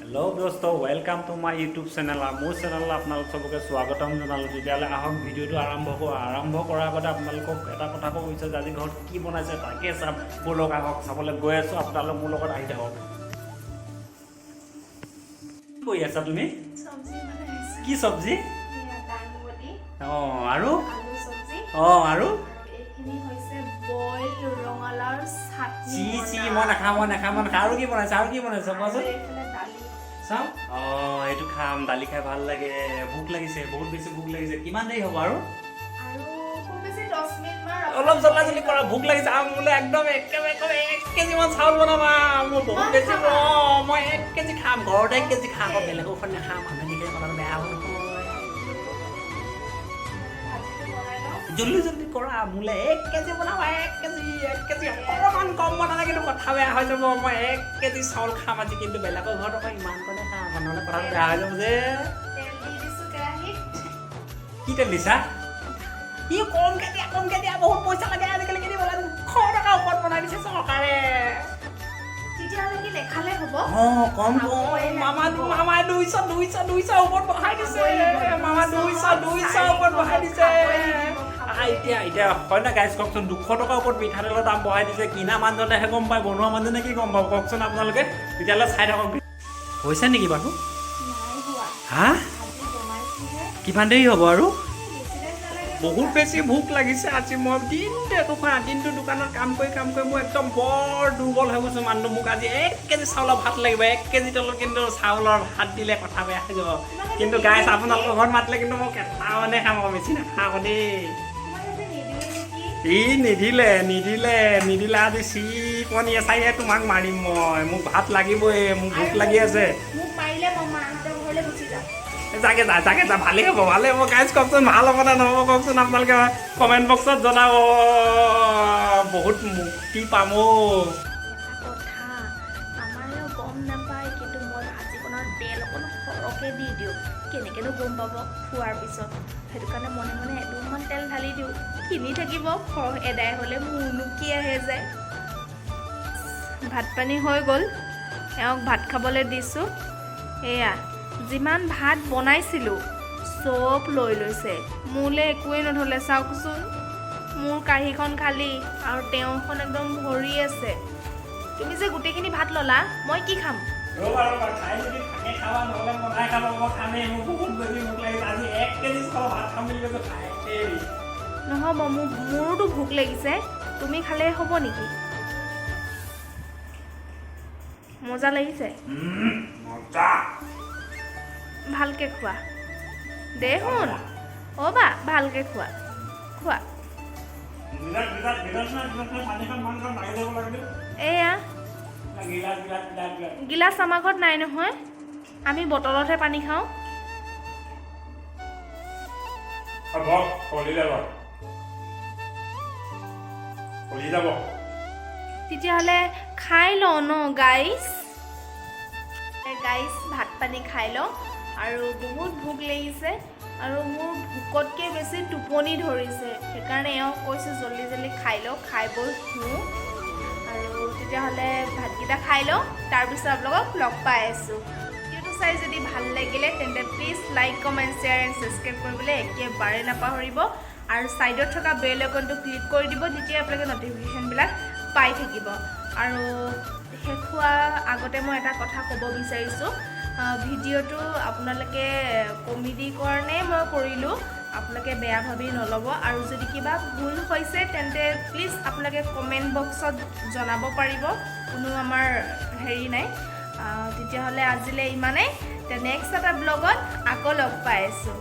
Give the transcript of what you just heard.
hello दोस्तों welcome to my YouTube channel মোৰ channel আপোনালোক সবকে স্বাগতম জনালোঁ তেতিয়াহ'লে আহক ভিডিঅ'টো আৰম্ভ কৰাৰ আগতে আপোনালোকক এটা কথা ক'ব বিচাৰিছোঁ যে আজি ঘৰত কি বনাইছে তাকে চাম বলক আহক চাবলৈ গৈ আছোঁ আপোনালোক মোৰ লগত আহি থাকক কি কৰি আছা তুমি কি চব্জি আৰু আৰু মই নাখাওঁ আৰু কি বনাইছে কোৱাচোন চাওঁ এইটো খাম দালি খাই ভাল লাগে ভোক লাগিছে বহুত বেছি ভোক লাগিছে কিমান দেৰি হ'ব আৰু অলপ জল্দি কৰা ভোক লাগিছে আৰু বোলে একদম 1 কেজিমান চাউল বনাবা মোৰ বহুত বেছি মই 1 কেজি খাম ঘৰতে 1 কেজি খাম বেলেগৰ ওপৰত নাখাম মানুহে দিলে কথাটো বেয়া হ'ব জল্দি কৰা মোলে 1 কেজি বনাবা 1 কেজি অকণমান কম বনালে কিন্তু কথা বেয়া হৈ যাব মই 1 কেজি চাউল খাম আজি কিন্তু বেলেগৰ ঘৰত আকৌ ইমান কণে খাম নহ'লে কথাটো বেয়া হৈ যাব যে কি তেল দিছা ই কমকে দিয়া বহুত পইচা লাগে আজিকালি কিনি বনাই 100 টকা ওপৰত বনাই দিছে চৰকাৰে তেতিয়াহ'লে কি নেখালে হ'ব কম মামা 200 ওপৰত বঢ়াই দিছে মামা 200 ওপৰত বঢ়াই দিছে এতিয়া হয় না গাইজ কওকচোন 200 টকাৰ ওপৰত মিঠাতেলৰ দাম বঢ়াই দিছে কিনা মানুহজনেহে গম পায় বনোৱা মানুহজনে কি গম পাব কওকচোন আপোনালোকে তেতিয়াহ'লে চাই থাকক হৈছে নেকি বাৰু হা কিমান দেৰি হ'ব আৰু বহুত বেছি ভোক লাগিছে আজি মই দিনটো দোকানত কাম কৰি মই একদম বৰ দুৰ্বল হৈ গৈছোঁ মানুহটো মোক আজি 1 কেজি চাউলৰ ভাত লাগিব 1 কেজি তলত কিন্তু চাউলৰ ভাত দিলে কথা বেয়া হৈ যাব কিন্তু গাইজ আপোনালোকৰ ঘৰত মাতিলে কিন্তু মই কেঁচা মানে খাম বেছি নাখাওঁ দেই ই নিদিলে আজি চিকনি চাইহে তোমাক মাৰিম মই মোক ভাত লাগিবই মোক ভোক লাগি আছে যাকে যা ভালেই হ'ব গাইজ কওকচোন ভাল হ'ব নে নহ'ব কওকচোন আপোনালোকে কমেণ্ট বক্সত জনাব বহুত মুক্তি পাম গম নাপায় কিন্তু মই ভাজিখনৰ তেল অকণ সৰহকৈ দি দিওঁ কেনেকৈনো গম পাব খোৱাৰ পিছত সেইটো কাৰণে মনে এদুমান তেল ঢালি দিওঁ কিনি থাকিব খৰহ এদাই হ'লে মোৰনো কি আহে যায় ভাত পানী হৈ গ'ল এওঁক ভাত খাবলৈ দিছোঁ এয়া যিমান ভাত বনাইছিলোঁ চব লৈ লৈছে মোলৈ একোৱেই নথলে চাওকচোন মোৰ কাঁহীখন খালী আৰু তেওঁখন একদম ভৰি আছে তুমি যে গোটেইখিনি ভাত ল'লা মই কি খাম নহ'ব মোৰোতো ভোক লাগিছে তুমি খালে হ'ব নেকি মজা লাগিছে ভালকে খোৱা দে শুন বা ভালকে খোৱা এয়া গিলাচ আমাৰ ঘৰত নাই নহয় আমি বটলতহে পানী খাওঁ তেতিয়াহ'লে খাই লওঁ ন গাইজ ভাত পানী খাই লওঁ আৰু বহুত ভোক লাগিছে আৰু মোৰ ভোকতকৈ বেছি টোপনি ধৰিছে সেইকাৰণে এওঁ কৈছে জল্দি খাই লওঁ খাই বৈ শুওঁ আৰু তেতিয়াহ'লে ভাতকেইটা খাই লওঁ তাৰপিছত আপোনালোকক লগ পাই আছোঁ ভিডিঅ'টো চাই যদি ভাল লাগিলে তেন্তে please like comment share and subscribe কৰিবলৈ একেবাৰে নাপাহৰিব আৰু ছাইডত থকা বেল আইকনটো ক্লিক কৰি দিব তেতিয়া আপোনালোকে নটিফিকেশ্যনবিলাক পাই থাকিব আৰু শেষ হোৱাৰ আগতে মই এটা কথা ক'ব বিচাৰিছোঁ ভিডিঅ'টো আপোনালোকে কমেডিৰ কাৰণে মই কৰিলোঁ আপোনালোকে বেয়া ভাবি নল'ব আৰু যদি কিবা ভুল হৈছে তেন্তে প্লিজ আপোনালোকে কমেণ্ট বক্সত জনাব পাৰিব কোনো আমাৰ হেৰি নাই তেতিয়াহ'লে আজিলৈ ইমানেই নেক্সট এটা ব্লগত আকৌ লগ পাই আছোঁ